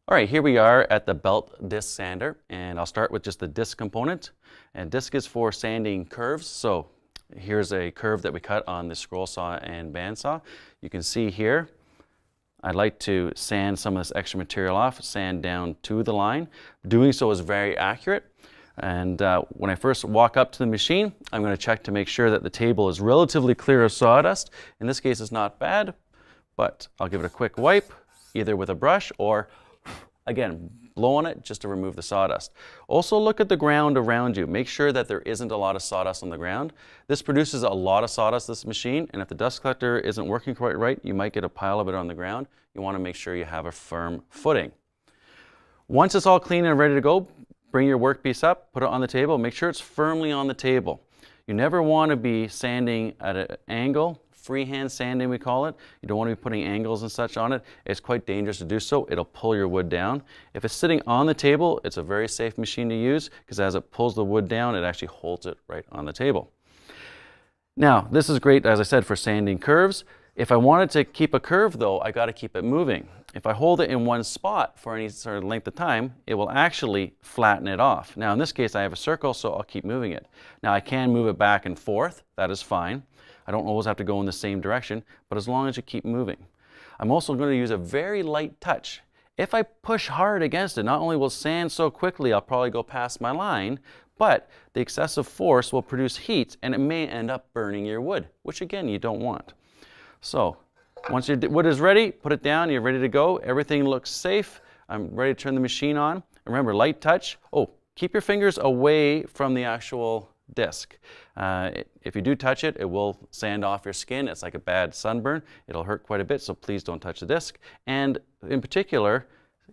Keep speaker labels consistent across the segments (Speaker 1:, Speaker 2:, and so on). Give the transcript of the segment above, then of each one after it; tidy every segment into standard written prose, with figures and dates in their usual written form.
Speaker 1: All right, here we are at the belt disc sander, and I'll start with just the disc component. And disc is for sanding curves. So here's a curve that we cut on the scroll saw and bandsaw. You can see here, I'd like to sand some of this extra material off, sand down to the line. Doing so is very accurate. And when I first walk up to the machine, I'm going to check to make sure that the table is relatively clear of sawdust. In this case, it's not bad, but I'll give it a quick wipe, either with a brush or again, blow on it just to remove the sawdust. Also look at the ground around you. Make sure that there isn't a lot of sawdust on the ground. This produces a lot of sawdust, this machine, and if the dust collector isn't working quite right, you might get a pile of it on the ground. You want to make sure you have a firm footing. Once it's all clean and ready to go, bring your workpiece up, put it on the table, make sure it's firmly on the table. You never want to be sanding at an angle. Freehand sanding, we call it. You don't want to be putting angles and such on it. It's quite dangerous to do so. It'll pull your wood down. If it's sitting on the table, it's a very safe machine to use because as it pulls the wood down, it actually holds it right on the table. Now, this is great, as I said, for sanding curves. If I wanted to keep a curve though, I got to keep it moving. If I hold it in one spot for any sort of length of time, it will actually flatten it off. Now, in this case, I have a circle, so I'll keep moving it. Now, I can move it back and forth. That is fine. I don't always have to go in the same direction, but as long as you keep moving. I'm also going to use a very light touch. If I push hard against it, not only will sand so quickly, I'll probably go past my line, but the excessive force will produce heat and it may end up burning your wood, which again, you don't want. So once your wood is ready, put it down, you're ready to go. Everything looks safe. I'm ready to turn the machine on. And remember, light touch. Oh, keep your fingers away from the actual disc. If you do touch it, it will sand off your skin. It's like a bad sunburn. It'll hurt quite a bit, so please don't touch the disc. And in particular,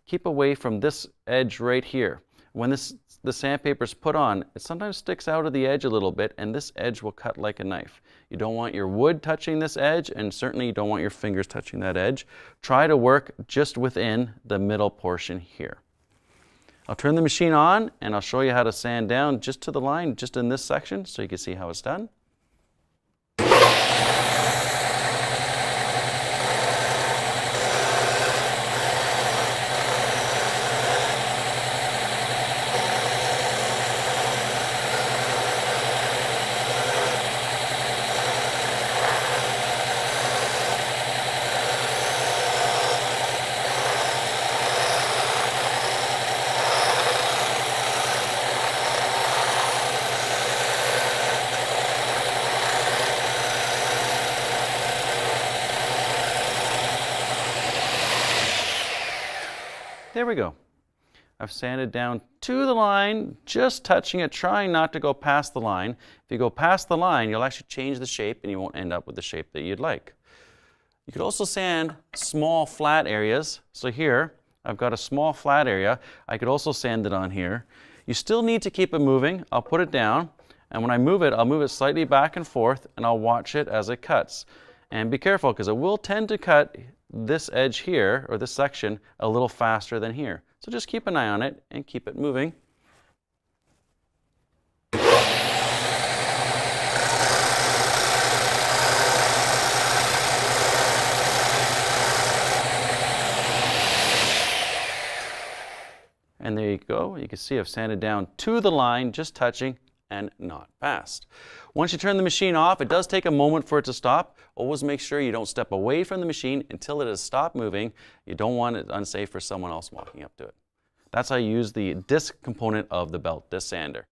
Speaker 1: keep away from this edge right here. When the sandpaper is put on, it sometimes sticks out of the edge a little bit, and this edge will cut like a knife. You don't want your wood touching this edge, and certainly you don't want your fingers touching that edge. Try to work just within the middle portion here. I'll turn the machine on and I'll show you how to sand down just to the line, just in this section, so you can see how it's done. There we go. I've sanded down to the line, just touching it, trying not to go past the line. If you go past the line, you'll actually change the shape and you won't end up with the shape that you'd like. You could also sand small flat areas. So here, I've got a small flat area. I could also sand it on here. You still need to keep it moving. I'll put it down, and when I move it, I'll move it slightly back and forth, and I'll watch it as it cuts. And be careful, because it will tend to cut this edge here, or this section, a little faster than here. So just keep an eye on it and keep it moving. And there you go. You can see I've sanded down to the line, just touching and not past. Once you turn the machine off, it does take a moment for it to stop. Always make sure you don't step away from the machine until it has stopped moving. You don't want it unsafe for someone else walking up to it. That's how you use the disc component of the belt disc sander.